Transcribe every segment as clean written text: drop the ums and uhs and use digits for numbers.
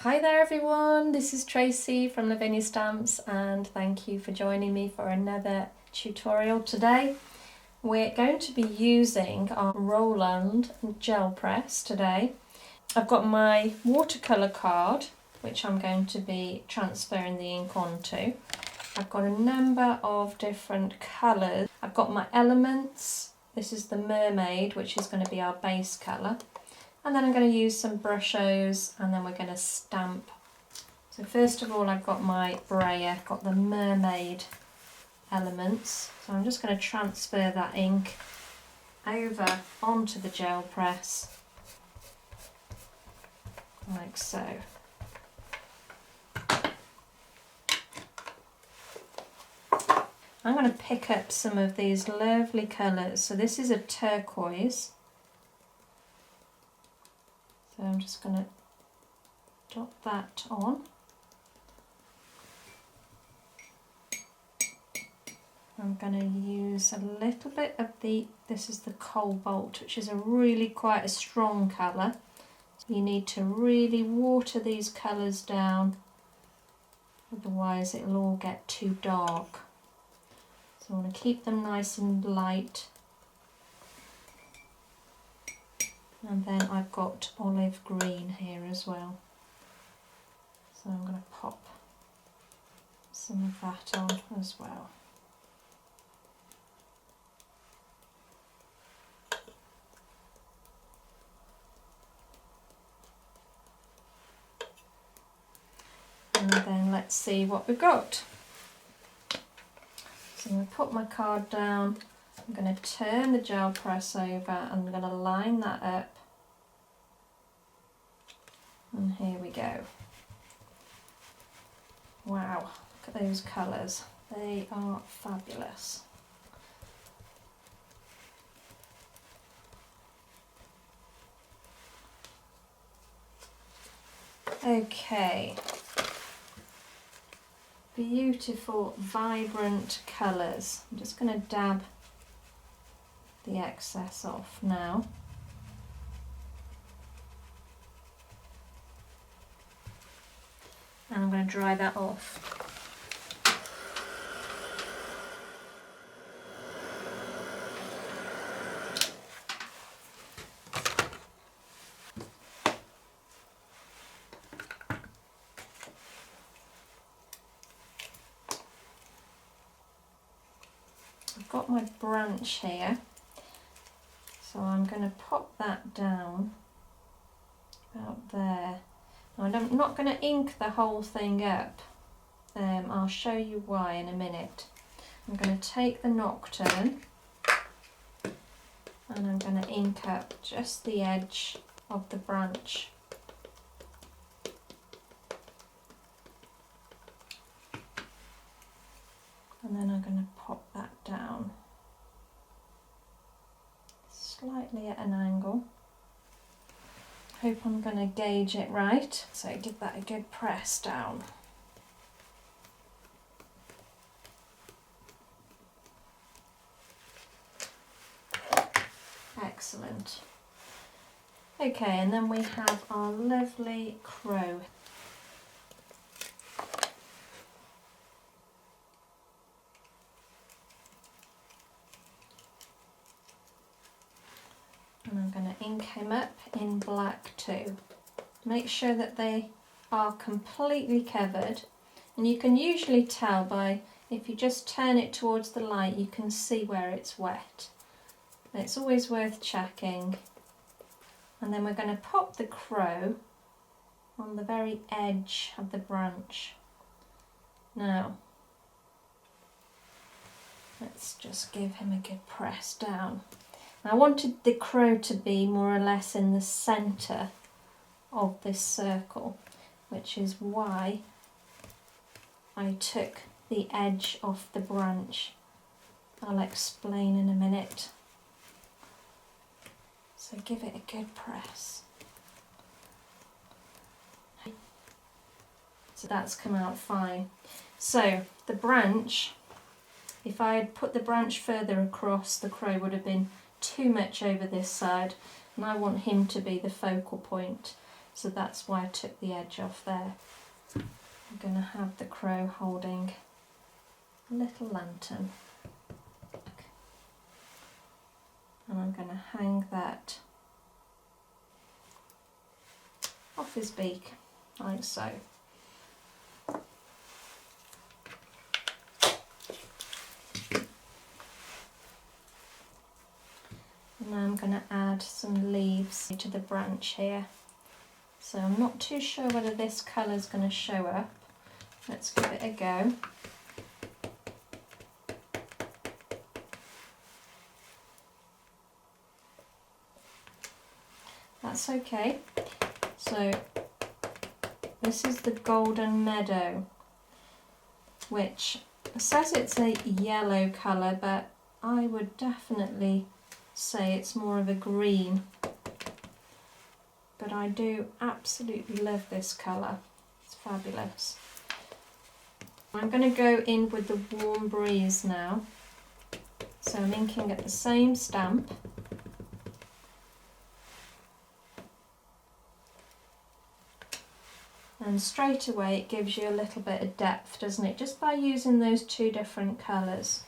Hi there everyone, this is Tracy from Lavinia Stamps and thank you for joining me for another tutorial today. We're going to be using our Roland Gel Press today. I've got my watercolour card which I'm going to be transferring the ink onto. I've got a number of different colours. I've got my elements. This is the mermaid, which is going to be our base colour. And then I'm going to use some Brushos and then we're going to stamp. So first of all I've got my brayer, got the mermaid elements. So I'm just going to transfer that ink over onto the gel press, like so. I'm going to pick up some of these lovely colours. So this is a turquoise. So I'm just going to dot that on. I'm going to use a little bit of this is the cobalt, which is a really quite a strong colour. So you need to really water these colours down, otherwise it'll all get too dark. So I want to keep them nice and light. And then I've got olive green here as well. So I'm going to pop some of that on as well. And then let's see what we've got. So I'm going to put my card down. I'm going to turn the gel press over and I'm going to line that up. And here we go. Wow, look at those colours. They are fabulous. Okay. Beautiful, vibrant colours. I'm just going to dab the excess off now. And I'm going to dry that off. I've got my branch here, so I'm going to pop that down about there. Now, I'm not going to ink the whole thing up. I'll show you why in a minute. I'm going to take the nocturne and I'm going to ink up just the edge of the branch. And then I'm going to pop that down slightly at an angle. Hope I'm going to gauge it right. So give that a good press down. Excellent. Okay, and then we have our lovely crow. And I'm going to ink him up in black too. Make sure that they are completely covered, and you can usually tell by, if you just turn it towards the light, you can see where it's wet. It's always worth checking. And then we're going to pop the crow on the very edge of the branch. Now, let's just give him a good press down. I wanted the crow to be more or less in the centre of this circle, which is why I took the edge off the branch. I'll explain in a minute. So give it a good press. So that's come out fine. So the branch, if I had put the branch further across, the crow would have been too much over this side, and I want him to be the focal point. so that's why I took the edge off there. I'm going to have the crow holding a little lantern, and I'm going to hang that off his beak, like so. And now I'm going to add some leaves to the branch here. So I'm not too sure whether this colour is going to show up. Let's give it a go. That's okay. So this is the Golden Meadow, which says it's a yellow colour, but I would definitely say it's more of a green. But I do absolutely love this colour. It's fabulous. I'm going to go in with the Warm Breeze now. So I'm inking at the same stamp. And straight away it gives you a little bit of depth, doesn't it? Just by using those two different colours.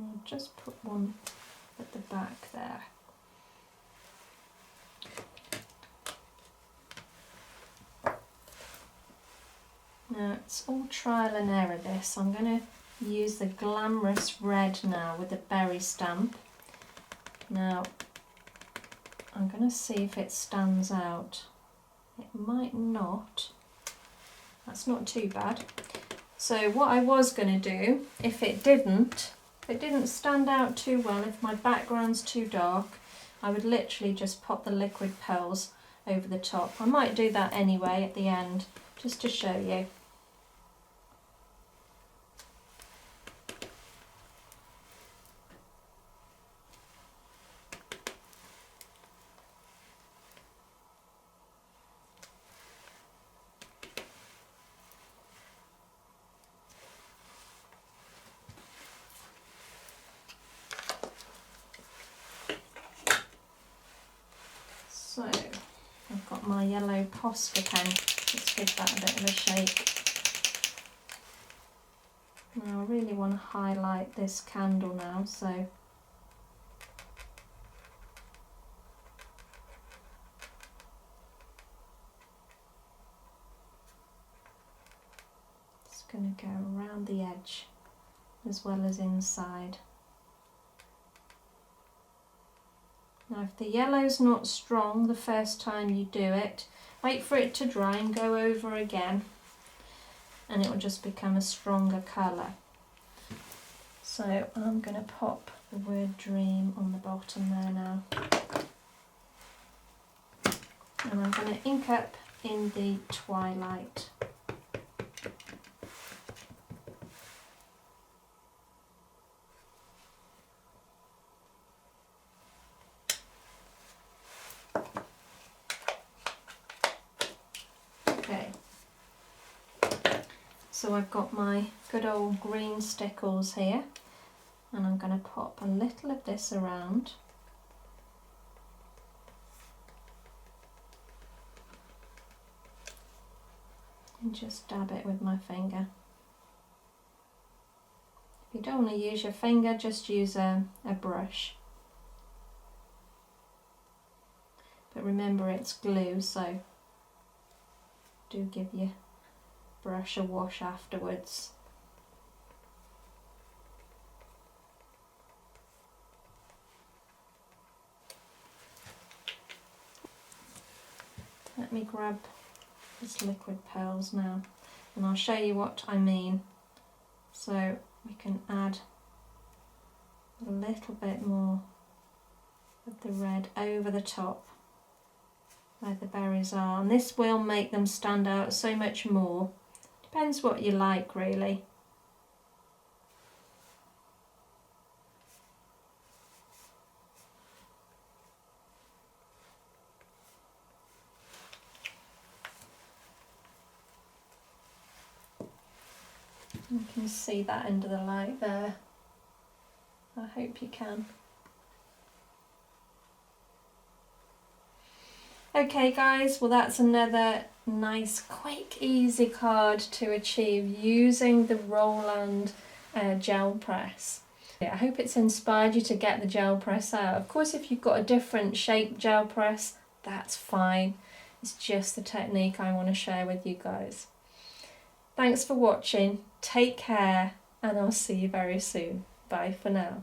I'll just put one at the back there. Now it's all trial and error this. I'm going to use the Glamorous Red now with the berry stamp. Now I'm going to see if it stands out. It might not. That's not too bad. So what I was going to do, if it didn't stand out too well, if my background's too dark, I would literally just pop the liquid pearls over the top. I might do that anyway at the end, just to show you. So I've got my yellow Posca pen. Let's give that a bit of a shake. Now I really want to highlight this candle now, so just going to go around the edge as well as inside. Now if the yellow's not strong the first time you do it, wait for it to dry and go over again, and it will just become a stronger colour. So I'm going to pop the word dream on the bottom there now. And I'm going to ink up in the twilight. So I've got my good old green stickles here, and I'm going to pop a little of this around. And just dab it with my finger. If you don't want to use your finger, just use a brush. But remember it's glue, so do give your brush a wash afterwards. Let me grab this liquid pearls now, and I'll show you what I mean. So we can add a little bit more of the red over the top where the berries are, and this will make them stand out so much more. Depends what you like, really. You can see that end of the light there. I hope you can. Okay guys, well that's another nice, quick, easy card to achieve using the Roland gel press. I hope it's inspired you to get the gel press out. Of course, if you've got a different shaped gel press, that's fine. It's just the technique I want to share with you guys. Thanks for watching, take care, and I'll see you very soon. Bye for now.